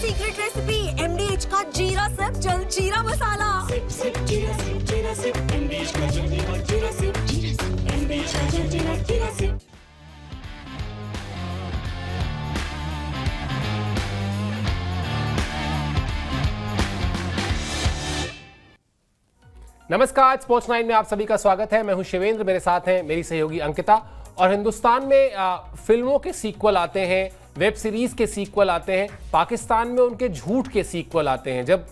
Secret recipe MDH का जीरा SIP जल जीरा मसाला। सिप सिप जीरा सिप MDH का जल जीरा सिप MDH का जल जीरा सिप। नमस्कार, स्पोर्ट्स 9 में आप सभी का स्वागत है। मैं हूं शिवेंद्र, मेरे साथ हैं मेरी सहयोगी अंकिता। और हिंदुस्तान में फिल्मों के सीक्वल आते हैं, वेब सीरीज के सीक्वल आते हैं, पाकिस्तान में उनके झूठ के सीक्वल आते हैं। जब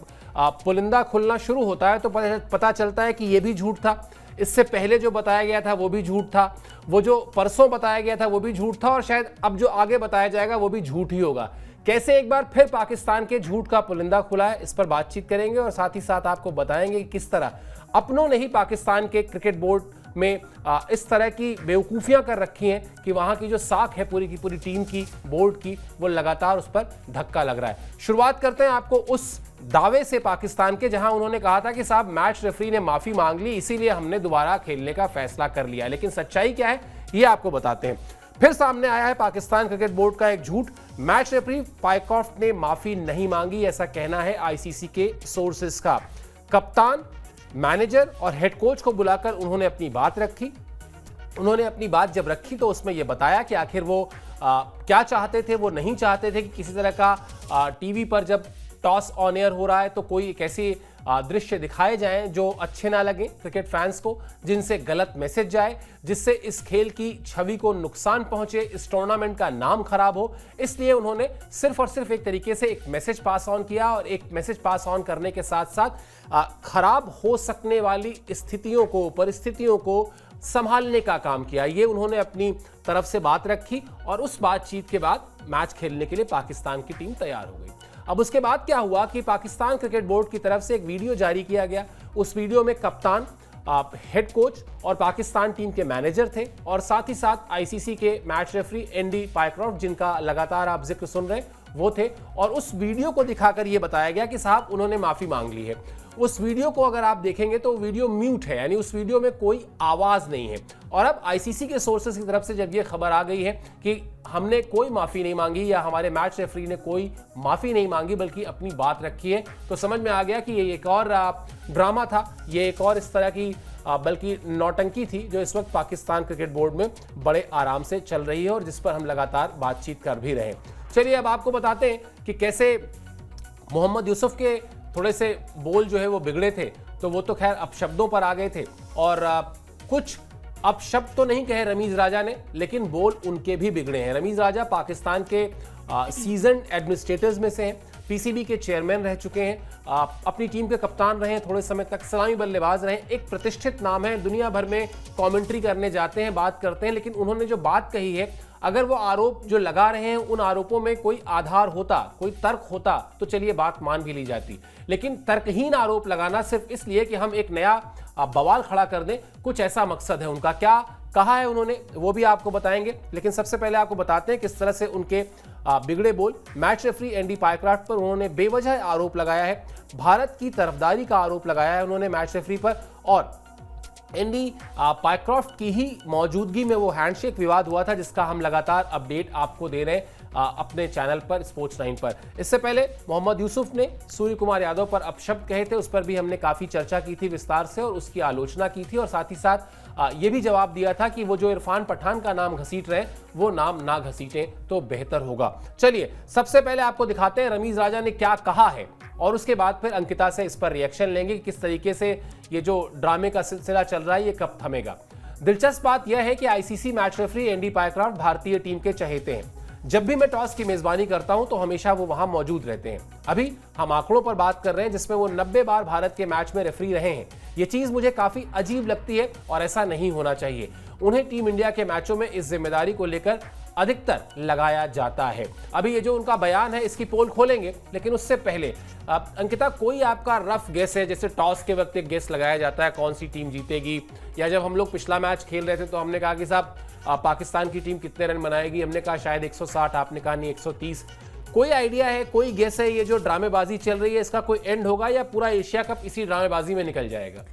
पुलिंदा खुलना शुरू होता है तो पता चलता है कि ये भी झूठ था, इससे पहले जो बताया गया था वो भी झूठ था, वो जो परसों बताया गया था वो भी झूठ था, और शायद अब जो आगे बताया जाएगा वो भी झूठ ही होगा। कैसे एक बार फिर पाकिस्तान के झूठ का पुलिंदा खुला है, इस पर बातचीत करेंगे और साथ ही साथ आपको बताएंगे कि किस तरह अपनों ने ही पाकिस्तान के क्रिकेट बोर्ड में इस तरह की बेवकूफ़ियां कर रखी हैं कि वहां की जो साख है पूरी की पूरी टीम की, बोर्ड की, वो लगातार उस पर धक्का लग रहा है। शुरुआत करते हैं आपको उस दावे से पाकिस्तान के, जहां उन्होंने कहा था कि साहब मैच रेफरी ने माफ़ी मांग ली, इसीलिए हमने दोबारा खेलने का फैसला कर लिया। लेकिन सच्चाई क्या है ये आपको बताते हैं। फिर सामने आया है पाकिस्तान क्रिकेट बोर्ड का एक झूठ। मैच रेफरी पायकॉफ्ट ने माफ़ी नहीं मांगी, ऐसा कहना है ICC के सोर्सेस का। कप्तान, मैनेजर और हेड कोच को बुलाकर उन्होंने अपनी बात रखी। उन्होंने अपनी बात जब रखी तो उसमें यह बताया कि आखिर वो क्या चाहते थे। वो नहीं चाहते थे कि किसी तरह का टीवी पर जब टॉस ऑन एयर हो रहा है तो कोई एक ऐसी दृश्य दिखाए जाएं जो अच्छे ना लगें क्रिकेट फैंस को, जिनसे गलत मैसेज जाए, जिससे इस खेल की छवि को नुकसान पहुंचे, इस टूर्नामेंट का नाम खराब हो। इसलिए उन्होंने सिर्फ और सिर्फ एक तरीके से एक मैसेज पास ऑन किया, और एक मैसेज पास ऑन करने के साथ साथ खराब हो सकने वाली स्थितियों को, परिस्थितियों को संभालने का काम किया। ये उन्होंने अपनी तरफ से बात रखी, और उस बातचीत के बाद मैच खेलने के लिए पाकिस्तान की टीम तैयार हो गई। अब उसके बाद क्या हुआ कि पाकिस्तान क्रिकेट बोर्ड की तरफ से एक वीडियो जारी किया गया। उस वीडियो में कप्तान, हेड कोच और पाकिस्तान टीम के मैनेजर थे, और साथ ही साथ ICC के मैच रेफरी ND पायक्रॉफ्ट, जिनका लगातार आप जिक्र सुन रहे हैं, वो थे। और उस वीडियो को दिखाकर ये बताया गया कि साहब उन्होंने माफी मांग ली है। उस वीडियो को अगर आप देखेंगे तो वीडियो म्यूट है, यानी उस वीडियो में कोई आवाज नहीं है। और अब ICC के सोर्सेस की तरफ से जब ये खबर आ गई है कि हमने कोई माफी नहीं मांगी, या हमारे मैच रेफरी ने कोई माफी नहीं मांगी बल्कि अपनी बात रखी है, तो समझ में आ गया कि ये एक और ड्रामा था, ये एक और इस तरह की बल्कि नौटंकी थी जो इस वक्त पाकिस्तान क्रिकेट बोर्ड में बड़े आराम से चल रही है, और जिस पर हम लगातार बातचीत कर भी रहे हैं। चलिए अब आपको बताते हैं कि कैसे मोहम्मद यूसुफ के थोड़े से बोल जो है वो बिगड़े थे, तो वो तो खैर अपशब्दों पर आ गए थे, और कुछ अपशब्द तो नहीं कहे रमीज राजा ने, लेकिन बोल उनके भी बिगड़े हैं। रमीज राजा पाकिस्तान के सीजन एडमिनिस्ट्रेटर्स में से हैं, PCB के चेयरमैन रह चुके हैं, अपनी टीम के कप्तान रहे हैं, थोड़े समय तक सलामी बल्लेबाज रहे हैं, एक प्रतिष्ठित नाम है, दुनिया भर में कमेंट्री करने जाते हैं, बात करते हैं। लेकिन उन्होंने जो बात कही है, अगर वो आरोप जो लगा रहे हैं उन आरोपों में कोई आधार होता, कोई तर्क होता, तो चलिए बात मान भी ली जाती। लेकिन तर्कहीन आरोप लगाना सिर्फ इसलिए कि हम एक नया बवाल खड़ा कर दें, कुछ ऐसा मकसद है उनका। क्या कहा है उन्होंने वो भी आपको बताएंगे, लेकिन सबसे पहले आपको बताते हैं किस तरह से उनके बिगड़े बोल। मैच रेफरी ND पायक्रॉफ्ट पर उन्होंने बेवजह आरोप लगाया है, भारत की तरफदारी का आरोप लगाया है उन्होंने मैच रेफरी पर, और ND पायक्रॉफ्ट की ही मौजूदगी में वो हैंडशेक विवाद हुआ था, जिसका हम लगातार अपडेट आपको दे रहे हैं अपने चैनल पर, स्पोर्ट्स 9 पर। इससे पहले मोहम्मद यूसुफ ने सूर्य कुमार यादव पर अपशब्द कहे थे, उस पर भी हमने काफ़ी चर्चा की थी विस्तार से, और उसकी आलोचना की थी, और साथ ही साथ ये भी जवाब दिया था कि वो जो इरफान पठान का नाम घसीट रहे हैं वो नाम ना घसीटें तो बेहतर होगा। चलिए सबसे पहले आपको दिखाते हैं रमीज राजा ने क्या कहा है, और उसके बाद फिर अंकिता से इस पर रिएक्शन लेंगे कि किस तरीके से ये जो ड्रामे का सिलसिला चल रहा है ये कब थमेगा। दिलचस्प बात यह है कि ICC match referee ND Pycroft भारतीय टीम के चहेते हैं। जब भी मैं टॉस की मेजबानी करता हूं तो हमेशा वो वहां मौजूद रहते हैं। अभी हम आंकड़ों पर बात कर रहे हैं जिसमें वो 90 बार भारत के मैच में रेफरी रहे हैं। ये चीज मुझे काफी अजीब लगती है, और ऐसा नहीं होना चाहिए। उन्हें टीम इंडिया के मैचों में इस जिम्मेदारी को लेकर अधिकतर लगाया जाता है। अभी ये जो उनका बयान है इसकी पोल खोलेंगे, लेकिन उससे पहले अंकिता, कोई आपका रफ गेस है? जैसे टॉस के वक्त एक गेस लगाया जाता है कौन सी टीम जीतेगी, या जब हम लोग पिछला मैच खेल रहे थे तो हमने कहा कि साहब पाकिस्तान की टीम कितने रन बनाएगी, हमने कहा शायद 160, आपने कहा नहीं 130। कोई आइडिया है, कोई गेस है? ये जो ड्रामेबाजी चल रही है इसका कोई एंड होगा, या पूरा एशिया कप इसी ड्रामेबाजी में निकल जाएगा?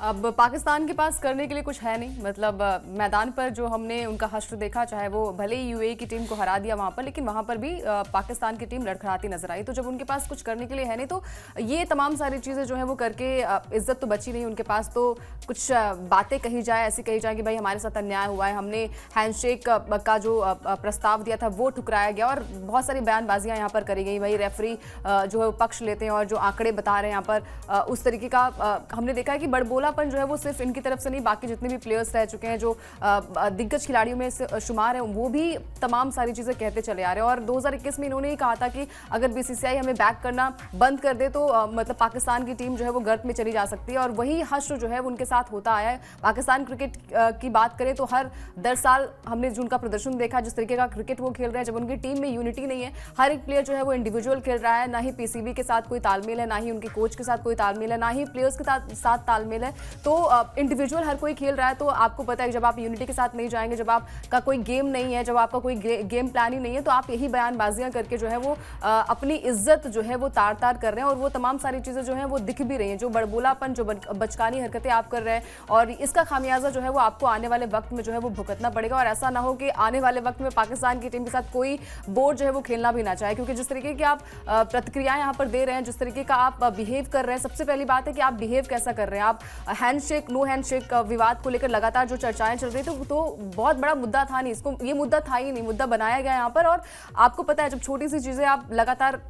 अब पाकिस्तान के पास करने के लिए कुछ है नहीं, मतलब मैदान पर जो हमने उनका हश्र देखा, चाहे वो भले ही यूएई की टीम को हरा दिया वहां पर, लेकिन वहां पर भी पाकिस्तान की टीम लड़खड़ाती नजर आई। तो जब उनके पास कुछ करने के लिए है नहीं, तो ये तमाम सारी चीज़ें जो है वो करके इज्जत तो बची नहीं उनके पास। तो कुछ बातें कही जाए, ऐसी कही जाए कि भाई हमारे साथ अन्याय हुआ है, हमने हैंडशेक का जो प्रस्ताव दिया था वो ठुकराया गया, और बहुत सारी बयानबाजियां यहाँ पर करी गई। भाई रेफरी जो है पक्ष लेते हैं और जो आंकड़े बता रहे हैं यहाँ पर, उस तरीके का हमने देखा है कि बड़बोलापन जो है वो सिर्फ इनकी तरफ से नहीं, बाकी जितने भी प्लेयर्स रह चुके हैं जो दिग्गज खिलाड़ियों में से शुमार है, वो भी तमाम सारी चीज़ें कहते चले आ रहे हैं। और 2021 में इन्होंने ही कहा था कि अगर बीसीसीआई हमें बैक करना बंद कर दे तो मतलब पाकिस्तान की टीम जो है वो गर्त में चली जा सकती है, और वही हश्र जो है वो उनके साथ होता आया है। पाकिस्तान क्रिकेट की बात करें तो हर 10 साल हमने जो उनका प्रदर्शन देखा, जिस तरीके का क्रिकेट वो खेल रहे हैं, जब उनकी टीम में यूनिटी नहीं है, हर एक प्लेयर जो है वो इंडिविजुअल खेल रहा है, ना ही पीसीबी के साथ कोई तालमेल है, ना ही उनके कोच के साथ कोई तालमेल है, ना ही प्लेयर्स के साथ तालमेल है। तो इंडिविजुअल हर कोई खेल रहा है। तो आपको पता है जब आप यूनिटी के साथ नहीं जाएंगे, जब आपका कोई गेम नहीं है, जब आपका कोई गेम प्लान ही नहीं है, तो आप यही बयानबाजियां करके जो है वो अपनी इज्जत जो है वो तार तार कर रहे हैं। और वो तमाम सारी चीज़ें जो हैं वो दिख भी रही हैं, जो बड़बोलापन, जो बचकानी हरकतें आप कर रहे हैं, और इसका खामियाजा जो है वो आपको आने वाले वक्त में जो है वो भुगतना पड़ेगा। और ऐसा ना हो कि आने वाले वक्त में पाकिस्तान की टीम के साथ कोई बोर्ड जो है वो खेलना भी ना चाहे, क्योंकि जिस तरीके की आप प्रतिक्रियाएं यहाँ पर दे रहे हैं, जिस तरीके का आप बिहेव कर रहे हैं, सबसे पहली बात है कि आप बिहेव कैसा कर रहे हैं। आप हैंडशेक नो हैंडशेक विवाद को लेकर लगातार जो चर्चाएं चल रही थी, तो बहुत बड़ा मुद्दा था नहीं, इसको ये मुद्दा था ही नहीं, मुद्दा बनाया गया यहाँ पर। और आपको पता है जब छोटी सी चीज़ें आप लगातार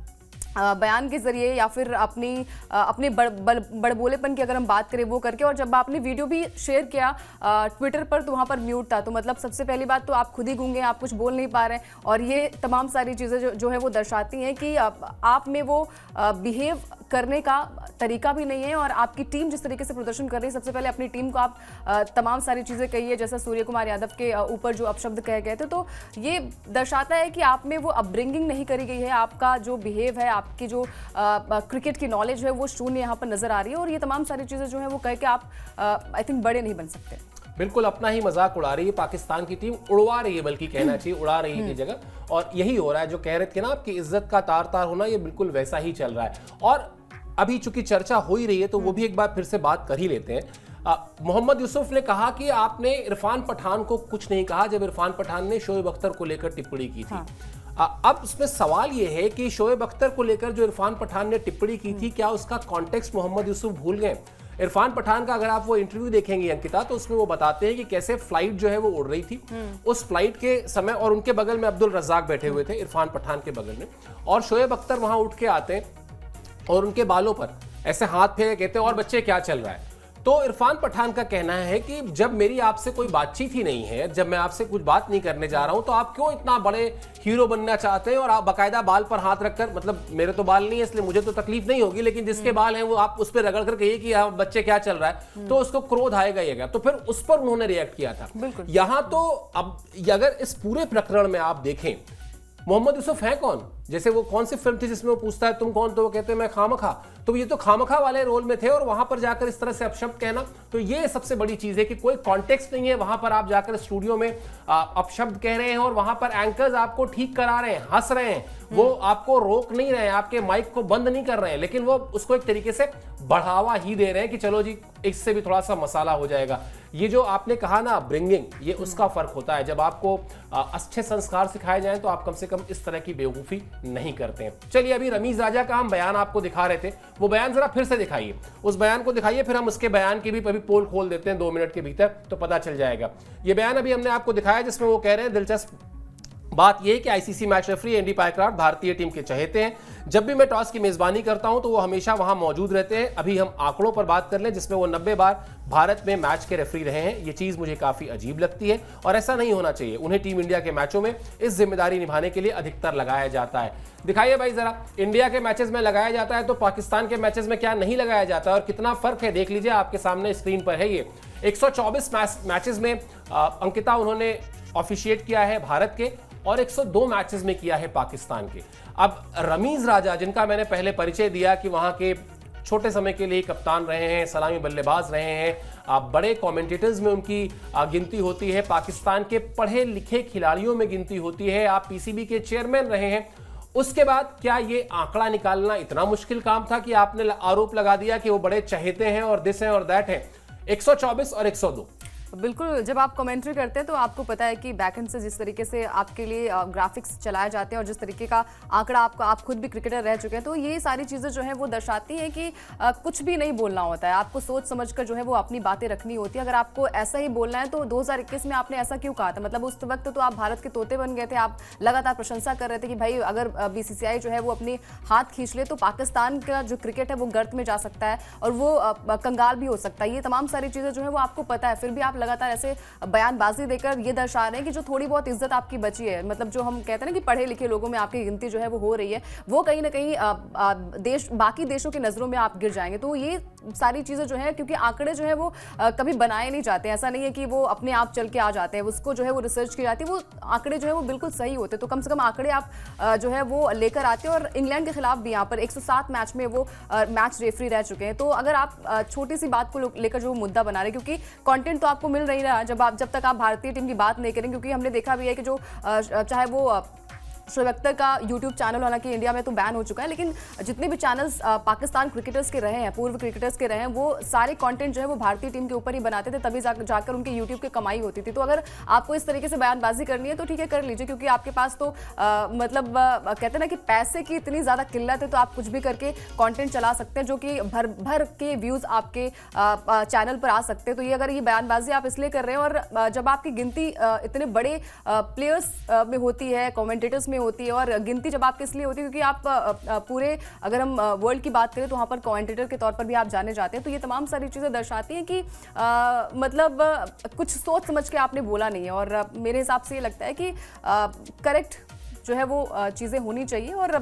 बयान के जरिए या फिर अपने बड़बोलेपन की अगर हम बात करें वो करके, और जब आपने वीडियो भी शेयर किया ट्विटर पर तो वहाँ पर म्यूट था, तो मतलब सबसे पहली बात तो आप खुद ही गूंगे, आप कुछ बोल नहीं पा रहे हैं। और ये तमाम सारी चीज़ें जो है वो दर्शाती हैं कि आप में वो बिहेव करने का तरीका भी नहीं है, और आपकी टीम जिस तरीके से प्रदर्शन कर रही है, सबसे पहले अपनी टीम को आप तमाम सारी चीज़ें कहिए, जैसा सूर्य कुमार यादव के ऊपर जो अपशब्द कहे गए थे, तो ये दर्शाता है कि आप में वो अपब्रिंगिंग नहीं करी गई है, आपका जो बिहेव है, आपकी जो क्रिकेट की नॉलेज है वो शून्य यहाँ पर नजर आ रही है। और ये तमाम सारी चीज़ें जो है वो कह के आप आई थिंक बड़े नहीं बन सकते। बिल्कुल अपना ही मजाक उड़ा रही है पाकिस्तान की टीम, उड़वा रही है बल्कि कहना चाहिए, उड़ा रही है की जगह। और यही हो रहा है जो कह रहे थे ना आपकी इज्जत का तार तार होना, ये बिल्कुल वैसा ही चल रहा है। और अभी चूंकि चर्चा हो ही रही है तो वो भी एक बार फिर से बात कर ही लेते हैं। मोहम्मद यूसुफ ने कहा कि आपने इरफान पठान को कुछ नहीं कहा जब इरफान पठान ने शोएब अख्तर को लेकर टिप्पणी की थी। अब इसमें सवाल यह है कि शोएब अख्तर को लेकर जो इरफान पठान ने टिप्पणी की थी, क्या उसका कॉन्टेक्स्ट मोहम्मद यूसुफ भूल गए? इरफान पठान का अगर आप वो इंटरव्यू देखेंगे अंकिता, तो उसमें वो बताते हैं कि कैसे फ्लाइट जो है वो उड़ रही थी उस फ्लाइट के समय, और उनके बगल में अब्दुल रज्जाक बैठे हुए थे इरफान पठान के बगल में, और शोएब अख्तर वहां उठ के आते हैं और उनके बालों पर ऐसे हाथ फेर कहते हैं और बच्चे क्या चल रहा है। तो इरफान पठान का कहना है कि जब मेरी आपसे कोई बातचीत ही नहीं है, जब मैं आपसे कुछ बात नहीं करने जा रहा हूं, तो आप क्यों इतना बड़े हीरो बनना चाहते हैं और आप बाकायदा बाल पर हाथ रखकर, मतलब मेरे तो बाल नहीं है इसलिए मुझे तो तकलीफ नहीं होगी, लेकिन जिसके बाल हैं वो आप उस पर रगड़ कर कहिए कि हाँ बच्चे क्या चल रहा है, तो उसको क्रोध आएगा ही आएगा। तो फिर उस पर उन्होंने रिएक्ट किया था। यहां तो अब अगर इस पूरे प्रकरण में आप देखें, मोहम्मद यूसुफ है कौन? जैसे वो कौन सी फिल्म थी जिसमें वो पूछता है तुम कौन, तो वो कहते हैं मैं खामखा, तो ये तो खामखा वाले रोल में थे, और वहां पर जाकर इस तरह से अपशब्द कहना, तो ये सबसे बड़ी चीज है कि कोई कॉन्टेक्स्ट नहीं है। वहां पर आप जाकर स्टूडियो में अपशब्द कह रहे हैं और वहां पर एंकर्स आपको ठीक करा रहे हैं, हंस रहे हैं, वो आपको रोक नहीं रहे हैं, आपके माइक को बंद नहीं कर रहे हैं, लेकिन वो उसको एक तरीके से बढ़ावा ही दे रहे हैं कि चलो जी इससे भी थोड़ा सा मसाला हो जाएगा। ये जो आपने कहा ना ब्रिंगिंग, ये उसका फर्क होता है। जब आपको अच्छे संस्कार सिखाए जाएं तो आप कम से कम इस तरह की बेवकूफी नहीं करते हैं। चलिए अभी रमीज राजा का हम बयान आपको दिखा रहे थे, वो बयान जरा फिर से दिखाइए, उस बयान को दिखाइए, फिर हम उसके बयान की भी अभी पोल खोल देते हैं 2 मिनट के भीतर, तो पता चल जाएगा। ये बयान अभी हमने आपको दिखाया जिसमें वो कह रहे हैं दिलचस्प बात यह कि आईसीसी मैच रेफरी एंडी पायक्राफ्ट भारतीय टीम के चहेते हैं। जब भी मैं टॉस की मेजबानी करता हूं तो वो हमेशा वहां मौजूद रहते हैं। अभी हम आंकड़ों पर बात कर लें जिसमें वो 90 बार भारत में मैच के रेफरी रहे हैं। ये चीज मुझे काफी अजीब लगती है और ऐसा नहीं होना चाहिए। उन्हें टीम इंडिया के मैचों में इस जिम्मेदारी निभाने के लिए अधिकतर लगाया जाता है। दिखाइए भाई जरा, इंडिया के मैचेस में लगाया जाता है तो पाकिस्तान के मैचेस में क्या नहीं लगाया जाता है और कितना फर्क है, देख लीजिए, आपके सामने स्क्रीन पर है। ये 124 मैचेस में अंकिता उन्होंने ऑफिशिएट किया है भारत के, और 102 मैचेस में किया है पाकिस्तान के। अब रमीज राजा, जिनका मैंने पहले परिचय दिया कि वहां के छोटे समय के लिए कप्तान रहे हैं, सलामी बल्लेबाज रहे हैं, बड़े कमेंटेटर्स में उनकी गिनती होती है, पाकिस्तान के पढ़े लिखे खिलाड़ियों में गिनती होती है, आप पीसीबी के चेयरमैन रहे हैं। उसके बाद क्या ये आंकड़ा निकालना इतना मुश्किल काम था कि आपने आरोप लगा दिया कि वो बड़े चहेते हैं और दिस हैं और दैट हैं? 124 और 102। बिल्कुल, जब आप कमेंट्री करते हैं तो आपको पता है कि बैकएंड से जिस तरीके से आपके लिए ग्राफिक्स चलाए जाते हैं और जिस तरीके का आंकड़ा आप खुद भी क्रिकेटर रह चुके हैं, तो ये सारी चीज़ें जो है वो दर्शाती हैं कि कुछ भी नहीं बोलना होता है, आपको सोच समझकर जो है वो अपनी बातें रखनी होती है। अगर आपको ऐसा ही बोलना है तो 2021 में आपने ऐसा क्यों कहा था? मतलब उस वक्त तो आप भारत के तोते बन गए थे, आप लगातार प्रशंसा कर रहे थे कि भाई अगर बीसीसीआई जो है वो अपने हाथ खींच ले तो पाकिस्तान का जो क्रिकेट है वो गर्त में जा सकता है और वो कंगाल भी हो सकता है। ये तमाम सारी चीज़ें जो है वो आपको पता है, फिर भी आप लगातार ऐसे बयानबाजी देकर ये दर्शा रहे हैं कि जो थोड़ी बहुत इज्जत आपकी बची है, मतलब जो हम कहते हैं ना कि पढ़े लिखे लोगों में आपकी गिनती जो है वो हो रही है, वो कहीं ना कहीं बाकी देशों की नजरों में आप गिर जाएंगे। तो ये सारी चीजें जो है, क्योंकि आंकड़े जो है वो कभी बनाए नहीं जाते, ऐसा नहीं है कि वो अपने आप चल के आ जाते हैं, उसको जो है वो रिसर्च की जाती है, वो आंकड़े जो है वो बिल्कुल सही होते हैं। तो कम से कम आंकड़े आप जो है वो लेकर आते हैं। और इंग्लैंड के खिलाफ भी यहाँ पर 107 मैच में वो मैच रेफरी रह चुके हैं। तो अगर आप छोटी सी बात को लेकर जो मुद्दा बना रहे हैं, क्योंकि कंटेंट तो आपको मिल नहीं रहा जब तक आप भारतीय टीम की बात नहीं करेंगे, क्योंकि हमने देखा भी है कि जो चाहे वो शोएब अख्तर का यूट्यूब चैनल, हालांकि इंडिया में तो बैन हो चुका है, लेकिन जितने भी चैनल्स पाकिस्तान क्रिकेटर्स के रहे हैं, पूर्व क्रिकेटर्स के रहे हैं, वो सारे कंटेंट जो है वो भारतीय टीम के ऊपर ही बनाते थे, तभी जाकर उनके यूट्यूब की कमाई होती थी। तो अगर आपको इस तरीके से बयानबाजी करनी है तो ठीक है, कर लीजिए, क्योंकि आपके पास तो मतलब कहते हैं ना कि पैसे की इतनी ज़्यादा किल्लत है, तो आप कुछ भी करके कॉन्टेंट चला सकते हैं जो कि भर के व्यूज़ आपके चैनल पर आ सकते हैं। तो ये अगर ये बयानबाजी आप इसलिए कर रहे हैं, और जब आपकी गिनती इतने बड़े प्लेयर्स में होती है, कमेंटेटर्स होती है, और गिनती जब आपके इसलिए होती है क्योंकि आप पूरे, अगर हम वर्ल्ड की बात करें तो वहां पर कमेंटेटर के तौर पर भी आप जाने जाते हैं, तो ये तमाम सारी चीजें दर्शाती हैं कि मतलब कुछ सोच समझ के आपने बोला नहीं है। और मेरे हिसाब से ये लगता है कि करेक्ट जो है वो चीज़ें होनी चाहिए, और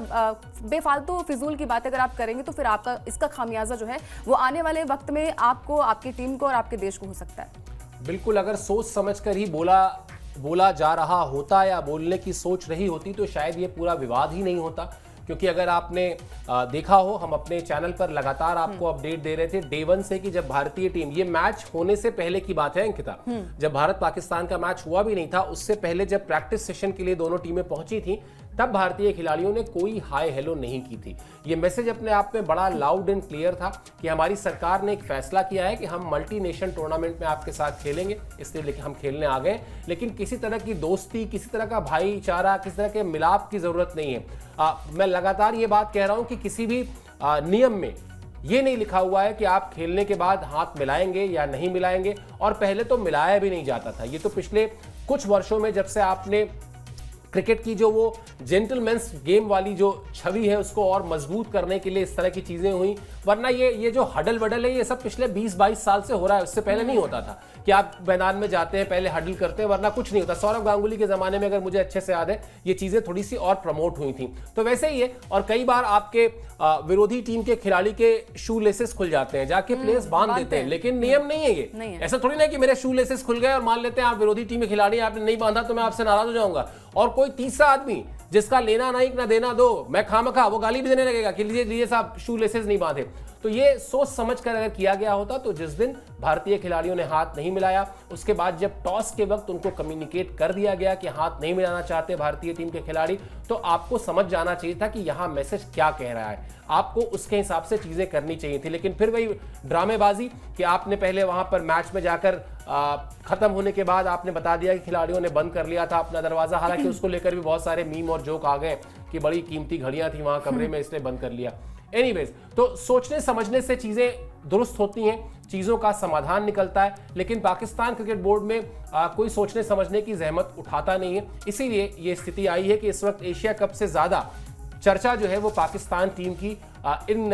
बेफालतू फिजूल की बातें अगर आप करेंगे तो फिर आपका इसका खामियाजा जो है वो आने वाले वक्त में आपको, आपकी टीम को और आपके देश को हो सकता है। बिल्कुल, अगर सोच समझकर ही बोला जा रहा होता या बोलने की सोच रही होती तो शायद ये पूरा विवाद ही नहीं होता। क्योंकि अगर आपने देखा हो, हम अपने चैनल पर लगातार आपको अपडेट दे रहे थे डे 1 से कि जब भारतीय टीम, ये मैच होने से पहले की बात है अंकिता, जब भारत पाकिस्तान का मैच हुआ भी नहीं था, उससे पहले जब प्रैक्टिस सेशन के लिए दोनों टीमें पहुंची थी, तब भारतीय खिलाड़ियों ने कोई हाय हेलो नहीं की थी। ये मैसेज अपने आप में बड़ा लाउड एंड क्लियर था कि हमारी सरकार ने एक फैसला किया है कि हम मल्टी नेशन टूर्नामेंट में आपके साथ खेलेंगे, इसलिए हम खेलने आ गए, लेकिन किसी तरह की दोस्ती, किसी तरह का भाईचारा, किसी तरह के मिलाप की जरूरत नहीं है। मैं लगातार ये बात कह रहा हूं कि किसी भी नियम में ये नहीं लिखा हुआ है कि आप खेलने के बाद हाथ मिलाएंगे या नहीं मिलाएंगे, और पहले तो मिलाया भी नहीं जाता था। ये तो पिछले कुछ वर्षों में, जब से आपने क्रिकेट की जो वो जेंटलमैन्स गेम वाली जो छवि है उसको और मजबूत करने के लिए इस तरह की चीजें हुई, वरना ये जो हडल वडल है ये सब पिछले 20-22 साल से हो रहा है। उससे पहले नहीं होता था कि आप मैदान में जाते हैं, पहले हडल करते हैं, वरना कुछ नहीं होता। सौरव गांगुली के जमाने में, अगर मुझे अच्छे से याद है, ये चीजें थोड़ी सी और प्रमोट हुई थी। तो वैसे ही है, और कई बार आपके विरोधी टीम के खिलाड़ी के शू लेसेस खुल जाते हैं, जाके प्लेयर्स बांध देते हैं, लेकिन नियम नहीं है ये। ऐसा थोड़ी ना कि मेरे शू लेसेस खुल गए और मान लेते हैं आप विरोधी टीम के खिलाड़ी, आपने नहीं बांधा तो मैं आपसे नाराज हो जाऊंगा, और कोई तीसरा आदमी जिसका लेना नहीं ना देना दो, मैं खामखा वो गाली भी देने लगेगा कि लीजिए साहब शू लेसेस नहीं बांधे। तो ये सोच समझकर अगर किया गया होता, तो जिस दिन भारतीय खिलाड़ियों ने हाथ नहीं मिलाया, उसके बाद जब टॉस के वक्त उनको कम्युनिकेट कर दिया गया कि हाथ नहीं मिलाना चाहते भारतीय टीम के खिलाड़ी, तो आपको समझ जाना चाहिए था कि यहां मैसेज क्या कह रहा है, आपको उसके हिसाब से चीजें करनी चाहिए थी। लेकिन फिर वही ड्रामेबाजी कि आपने पहले वहां पर मैच में जाकर खत्म होने के बाद आपने बता दिया कि खिलाड़ियों ने बंद कर लिया था अपना दरवाजा, हालांकि उसको लेकर भी बहुत सारे मीम और जोक आ गए कि बड़ी कीमती घड़ियां थी वहां कमरे में, इसलिए बंद कर लिया। एनीवेज, तो सोचने समझने से चीजें दुरुस्त होती हैं, चीजों का समाधान निकलता है, लेकिन पाकिस्तान क्रिकेट बोर्ड में कोई सोचने समझने की जहमत उठाता नहीं है। इसीलिए ये स्थिति आई है कि इस वक्त एशिया कप से ज्यादा चर्चा जो है वो पाकिस्तान टीम की इन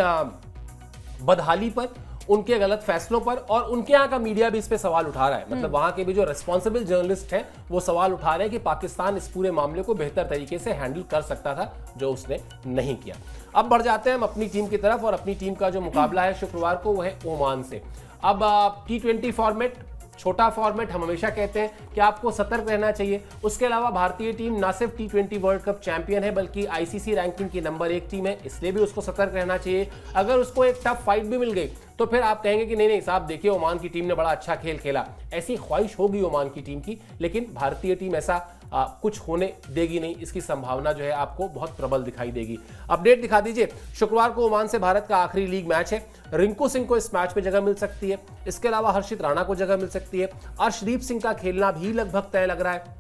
बदहाली पर, उनके गलत फैसलों पर, और उनके यहाँ का मीडिया भी इस पे सवाल उठा रहा है। मतलब वहां के भी जो रिस्पॉन्सिबल जर्नलिस्ट हैं वो सवाल उठा रहे हैं कि पाकिस्तान इस पूरे मामले को बेहतर तरीके से हैंडल कर सकता था, जो उसने नहीं किया। अब बढ़ जाते हैं हम अपनी टीम की तरफ, और अपनी टीम का जो मुकाबला है शुक्रवार को वो है ओमान से। अब T20 फॉर्मेट, छोटा फॉर्मेट, हम हमेशा कहते हैं कि आपको सतर्क रहना चाहिए। उसके अलावा भारतीय टीम ना सिर्फ T20 वर्ल्ड कप चैंपियन है, बल्कि ICC रैंकिंग की नंबर 1 टीम है, इसलिए भी उसको सतर्क रहना चाहिए। अगर उसको एक टफ फाइट भी मिल गई तो फिर आप कहेंगे कि नहीं साहब, देखिए ओमान की टीम ने बड़ा अच्छा खेल खेला, ऐसी ख्वाहिश होगी ओमान की टीम की, लेकिन भारतीय टीम ऐसा कुछ होने देगी नहीं, इसकी संभावना जो है आपको बहुत प्रबल दिखाई देगी। अपडेट दिखा दीजिए, शुक्रवार को ओमान से भारत का आखिरी लीग मैच है। रिंकू सिंह को इस मैच में जगह मिल सकती है, इसके अलावा हर्षित राणा को जगह मिल सकती है। अर्शदीप सिंह का खेलना भी लगभग तय लग रहा है।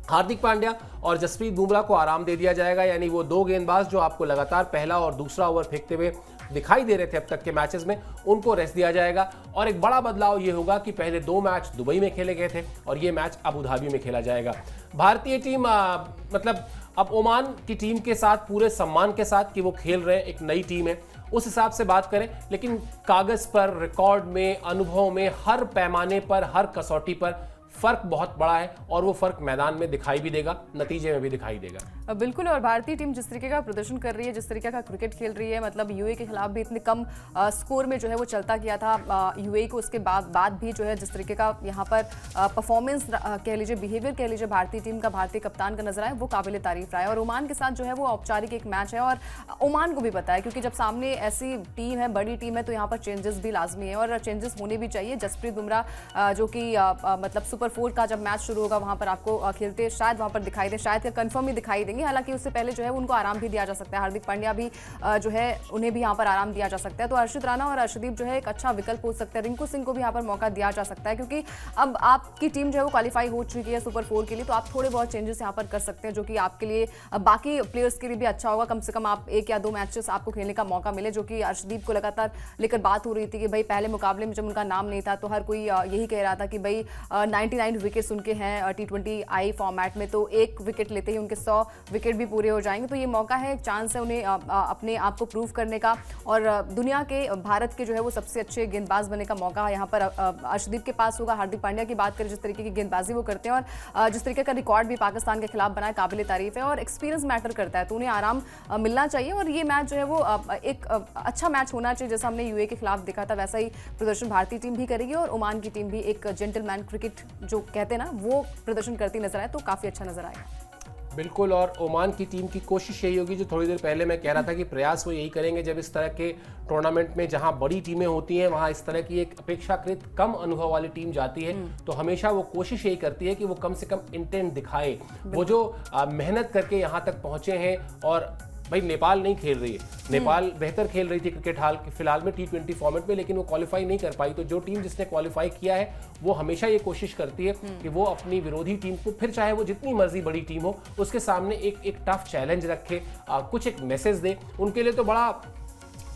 हार्दिक पांड्या और जसप्रीत बुमराह को आराम दे दिया जाएगा, यानी वो दो गेंदबाज जो आपको लगातार पहला और दूसरा ओवर फेंकते हुए दिखाई दे रहे थे अब तक के मैचेस में, उनको रेस्ट दिया जाएगा। और एक बड़ा बदलाव ये होगा कि पहले 2 मैच दुबई में खेले गए थे और ये मैच अबू धाबी में खेला जाएगा। भारतीय टीम मतलब अब ओमान की टीम के साथ पूरे सम्मान के साथ कि वो खेल रहे हैं, एक नई टीम है उस हिसाब से बात करें, लेकिन कागज पर, रिकॉर्ड में, अनुभव में, हर पैमाने पर, हर कसौटी पर फर्क बहुत बड़ा है और वो फर्क मैदान में दिखाई भी देगा, नतीजे में भी दिखाई देगा। बिल्कुल, और भारतीय टीम जिस तरीके का प्रदर्शन कर रही है, जिस तरीके का क्रिकेट खेल रही है, मतलब यूएई के खिलाफ भी इतने कम स्कोर में जो है वो चलता किया था यूएई को, उसके बाद भी जो है जिस तरीके का यहाँ पर परफॉर्मेंस कह लीजिए, बिहेवियर कह लीजिए भारतीय टीम का, भारतीय कप्तान का नजर आए, वो काबिल तारीफ रहा है। और ओमान के साथ जो है वो औपचारिक एक मैच है और ओमान को भी पता है, क्योंकि जब सामने ऐसी टीम है, बड़ी टीम है, तो यहाँ पर चेंजेस भी लाजमी है और चेंजेस होने भी चाहिए। जसप्रीत बुमराह जो कि मतलब सुपर 4 का जब मैच शुरू होगा वहां पर आपको खेलते शायद वहां पर दिखाई दे, शायद कंफर्म ही दिखाई देंगे, हालांकि उससे पहले जो है उनको आराम भी दिया जा सकता है। हार्दिक पांड्या भी जो है उन्हें भी यहाँ पर आराम दिया जा सकता है, तो हर्षित राणा और अर्शदीप जो है एक अच्छा विकल्प हो सकता है। रिंकू सिंह को भी यहाँ पर मौका दिया जा सकता है, क्योंकि अब आपकी टीम जो है वो क्वालिफाई हो चुकी है सुपर 4 के लिए, तो आप थोड़े बहुत चेंजेस यहाँ पर कर सकते हैं, जो कि आपके लिए बाकी प्लेयर्स के लिए भी अच्छा होगा। कम से कम आप 1 या 2 मैचेस आपको खेलने का मौका मिले, जो कि अर्शदीप को लगातार लेकर बात हो रही थी कि भाई पहले मुकाबले में जब उनका नाम नहीं था तो हर कोई यही कह रहा था कि भाई 99 विकेट्स उनके हैं T20I फॉर्मेट में, तो 1 विकेट लेते ही उनके 100 विकेट भी पूरे हो जाएंगे। तो ये मौका है, एक चांस है उन्हें अपने आप को प्रूव करने का और दुनिया के, भारत के जो है वो सबसे अच्छे गेंदबाज बनने का मौका यहाँ पर अर्शदीप के पास होगा। हार्दिक पांड्या की बात करें, जिस तरीके की गेंदबाजी वो करते हैं और जिस तरीके का रिकॉर्ड भी पाकिस्तान के खिलाफ बनाए, काबिल तारीफ है और एक्सपीरियंस मैटर करता है, तो उन्हें आराम मिलना चाहिए। और ये मैच जो है वो एक अच्छा मैच होना चाहिए, जैसा हमने यूएई के खिलाफ देखा था वैसा ही प्रदर्शन भारतीय टीम भी करेगी और ओमान की टीम भी एक जेंटलमैन क्रिकेट जो कहते हैं ना वो प्रदर्शन करती नजर आए, तो काफी अच्छा नजर आएगा। बिल्कुल, और ओमान की टीम की कोशिश यही होगी, जो थोड़ी देर पहले मैं कह रहा था कि प्रयास वो यही करेंगे, जब इस तरह के टूर्नामेंट में जहां बड़ी टीमें होती हैं वहां इस तरह की एक अपेक्षाकृत कम अनुभव वाली टीम जाती है, तो हमेशा वो कोशिश यही करती है कि वो कम से कम इंटेंट दिखाए, वो जो मेहनत करके यहां तक पहुंचे हैं। और भाई नेपाल नहीं खेल रही है, नेपाल बेहतर खेल रही थी क्रिकेट फिलहाल में T20 फॉर्मेट में, लेकिन वो क्वालिफाई नहीं कर पाई। तो जो टीम जिसने क्वालिफाई किया है वो हमेशा ये कोशिश करती है कि वो अपनी विरोधी टीम को, फिर चाहे वो जितनी मर्जी बड़ी टीम हो, उसके सामने एक टफ चैलेंज रखे, कुछ एक मैसेज दे। उनके लिए तो बड़ा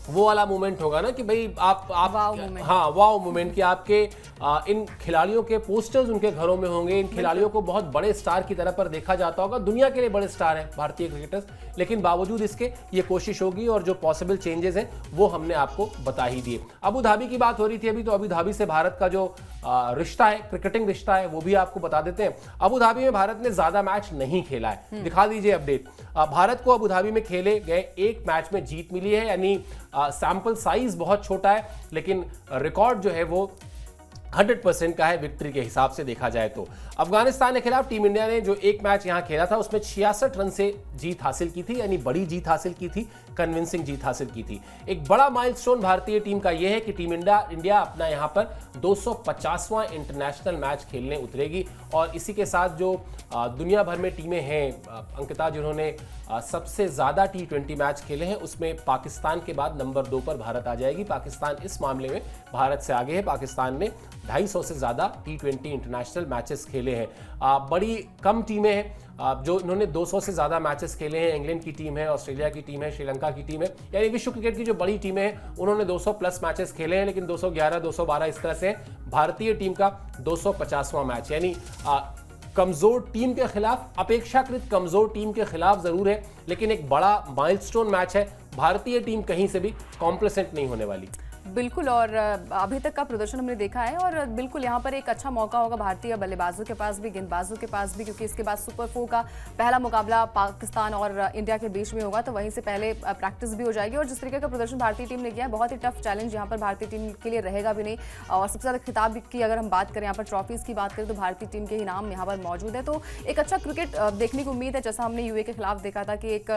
वो वाला मोमेंट होगा ना कि भाई आप हाँ वाव मोमेंट कि आपके इन खिलाड़ियों के पोस्टर्स उनके घरों में होंगे, इन खिलाड़ियों को बहुत बड़े स्टार की तरह पर देखा जाता होगा, दुनिया के लिए बड़े स्टार हैं भारतीय क्रिकेटर्स, लेकिन बावजूद इसके ये कोशिश होगी और जो पॉसिबल चेंजेस हैं वो हमने आपको बता ही दिए। अबू धाबी की बात हो रही थी अभी, तो अबू धाबी से भारत का जो रिश्ता है, क्रिकेटिंग रिश्ता है, वो भी आपको बता देते हैं। अबू धाबी में भारत ने ज्यादा मैच नहीं खेला है, दिखा दीजिए अपडेट। भारत को अबू धाबी में खेले गए 1 मैच में जीत मिली है, यानी सैंपल साइज बहुत छोटा है, लेकिन रिकॉर्ड जो है वो 100% का है विक्ट्री के हिसाब से देखा जाए तो। अफगानिस्तान के खिलाफ टीम इंडिया ने जो 1 मैच यहां खेला था उसमें 66 रन से जीत हासिल की थी, यानी बड़ी जीत हासिल की थी, कन्विंसिंग जीत हासिल की थी। एक बड़ा माइलस्टोन भारतीय टीम का यह है कि टीम इंडिया अपना यहां पर 250वां इंटरनेशनल मैच खेलने उतरेगी और इसी के साथ जो दुनिया भर में टीमें हैं अंकिता, जिन्होंने सबसे ज्यादा T20 मैच खेले हैं, उसमें पाकिस्तान के बाद नंबर 2 पर भारत आ जाएगी। पाकिस्तान इस मामले में भारत से आगे है, पाकिस्तान ने 250 से ज्यादा T20 इंटरनेशनल मैचेस खेले हैं। बड़ी कम टीमें हैं जो इन्होंने 200 से ज्यादा मैचेस खेले हैं। इंग्लैंड की टीम है, ऑस्ट्रेलिया की टीम है, श्रीलंका की टीम है, यानी विश्व क्रिकेट की जो बड़ी टीमें हैं उन्होंने 200 प्लस मैचेस खेले हैं, लेकिन 211, 212 इस तरह से भारतीय टीम का 250वां मैच, यानी कमजोर टीम के खिलाफ, अपेक्षाकृत कमजोर टीम के खिलाफ जरूर है, लेकिन एक बड़ा माइलस्टोन मैच है। भारतीय टीम कहीं से भी कॉम्प्लेसेंट नहीं होने वाली। बिल्कुल, और अभी तक का प्रदर्शन हमने देखा है और बिल्कुल यहाँ पर एक अच्छा मौका होगा भारतीय बल्लेबाजों के पास भी, गेंदबाजों के पास भी, क्योंकि इसके बाद सुपर 4 का पहला मुकाबला पाकिस्तान और इंडिया के बीच में होगा, तो वहीं से पहले प्रैक्टिस भी हो जाएगी। और जिस तरीके का प्रदर्शन भारतीय टीम ने किया है, बहुत ही टफ चैलेंज यहाँ पर भारतीय टीम के लिए रहेगा भी नहीं। और सबसे ज़्यादा खिताब की अगर हम बात करें, यहाँ पर ट्रॉफीज़ की बात करें, तो भारतीय टीम के ही नाम यहाँ पर मौजूद है। तो एक अच्छा क्रिकेट देखने की उम्मीद है, जैसा हमने यूए के खिलाफ देखा था कि एक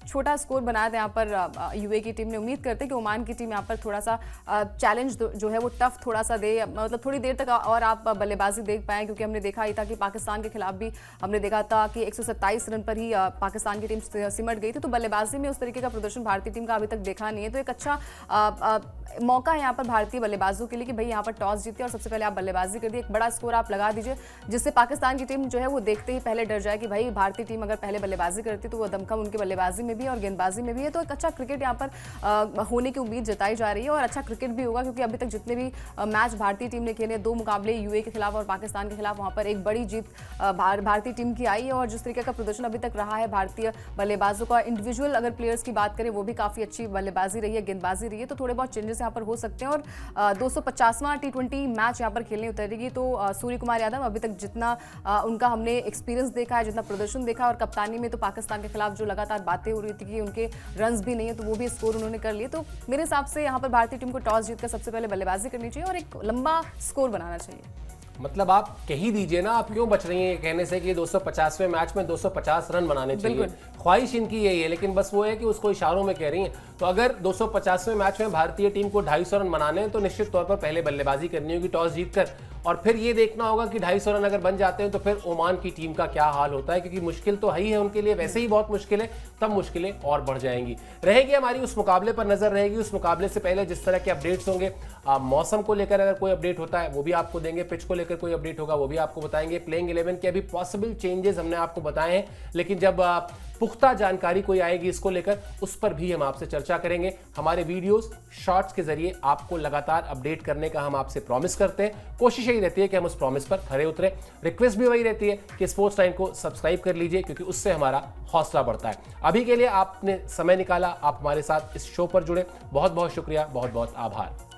छोटा स्कोर बनाया था यहाँ पर यूए की टीम ने। उम्मीद करते हैं कि ओमान की टीम यहाँ पर थोड़ा सा चैलेंज जो है वो टफ थोड़ा सा दे, मतलब थोड़ी देर तक और आप बल्लेबाजी देख पाएँ, क्योंकि हमने देखा ही था कि पाकिस्तान के खिलाफ भी हमने देखा था कि 127 रन पर ही पाकिस्तान की टीम सिमट गई थी। तो बल्लेबाजी में उस तरीके का प्रदर्शन भारतीय टीम का अभी तक देखा नहीं है। तो एक अच्छा मौका है यहाँ पर भारतीय बल्लेबाजों के लिए कि भाई यहाँ पर टॉस जीते और सबसे पहले आप बल्लेबाजी कर दिए, एक बड़ा स्कोर आप लगा दीजिए, जिससे पाकिस्तान की टीम जो है वो देखते ही पहले डर जाए कि भाई भारतीय टीम अगर पहले बल्लेबाजी करती तो वो दमखम उनके बल्लेबाजी में भी और गेंदबाजी में भी है। तो एक अच्छा क्रिकेट यहाँ पर होने की उम्मीद जताई जा रही है और अच्छा क्रिकेट भी होगा, क्योंकि अभी तक जितने भी मैच भारतीय टीम ने खेले, 2 मुकाबले यूए के खिलाफ और पाकिस्तान के खिलाफ, वहाँ पर एक बड़ी जीत भारतीय टीम की आई है। और जिस तरीके का प्रदर्शन अभी तक रहा है भारतीय बल्लेबाजों का, इंडिविजुअल अगर प्लेयर्स की बात करें वो भी काफ़ी अच्छी बल्लेबाजी रही है, गेंदबाजी रही है। तो थोड़े बहुत चेंजेस यहाँ पर हो सकते हैं। और 250वां T20 मैच यहाँ पर खेलने उतरेगी। तो सूर्य कुमार यादव अभी तक जितना उनका हमने एक्सपीरियंस देखा है, जितना प्रदर्शन देखा है, और कप्तानी में तो पाकिस्तान के खिलाफ जो लगातार बातें हो रही थी कि उनके रन्स भी नहीं है, तो वो भी स्कोर उन्होंने कर लिए। तो मेरे हिसाब से यहाँ पर भारतीय टीम को टॉस जीतकर सबसे पहले बल्लेबाजी करनी चाहिए और एक लंबा स्कोर बनाना चाहिए। मतलब आप कह ही दीजिए ना, आप क्यों बच रही हैं कहने से कि 250वें मैच में 250 रन बनाने चाहिए। ख्वाहिश इनकी यही है, लेकिन बस वो है कि उसको इशारों में कह रही हैं। तो अगर 250वें मैच में भारतीय टीम को 250 रन बनाने हैं तो निश्चित तौर पर पहले बल्लेबाजी करनी होगी टॉस जीतकर, और फिर ये देखना होगा कि 250 रन अगर बन जाते हैं तो फिर ओमान की टीम का क्या हाल होता है, क्योंकि मुश्किल तो है ही है उनके लिए, वैसे ही बहुत मुश्किल है, तब मुश्किलें और बढ़ जाएंगी। रहेगी हमारी उस मुकाबले पर नजर रहेगी। उस मुकाबले से पहले जिस तरह के अपडेट्स होंगे, मौसम को लेकर अगर कोई अपडेट होता है वो भी आपको देंगे, पिच को लेकर कोई अपडेट होगा वो भी आपको बताएंगे, प्लेइंग 11 के अभी पॉसिबल चेंजेस हमने आपको बताए हैं, लेकिन जब पुख्ता जानकारी कोई आएगी इसको लेकर उस पर भी हम आपसे चर्चा करेंगे। हमारे वीडियोस शॉर्ट्स के जरिए आपको लगातार अपडेट करने का हम आपसे प्रॉमिस करते हैं। कोशिश यही रहती है कि हम उस प्रॉमिस पर खरे उतरे। रिक्वेस्ट भी वही रहती है कि स्पोर्ट्स टाइम को सब्सक्राइब कर लीजिए, क्योंकि उससे हमारा हौसला बढ़ता है। अभी के लिए आपने समय निकाला, आप हमारे साथ इस शो पर जुड़े, बहुत बहुत शुक्रिया, बहुत बहुत आभार।